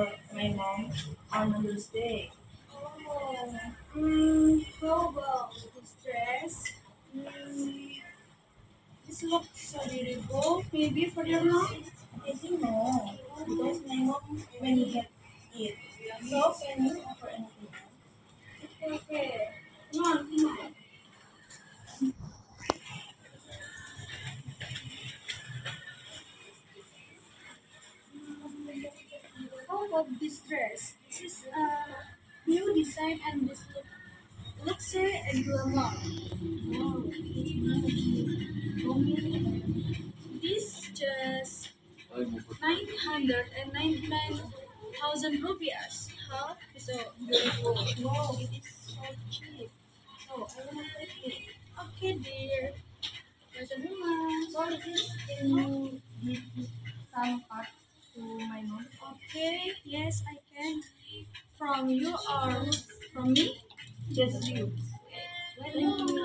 for my mom on Mother's Day. Oh, how about this dress? Mm, this looks so beautiful. Maybe for your mom? I think no, because my mom when he get it. So can you offer anything else? Okay. Come on, come on. How about this dress? This is a new design and this luxury and glamour. Wow, it's nice. For me, this just 999,000 rupees. How? So beautiful. No, it is so cheap. So I wanna take it. Okay, dear. There's a woman. So it is can you give some part to my mom? Okay, yes, I can. From you or from me? Just you. Thank you.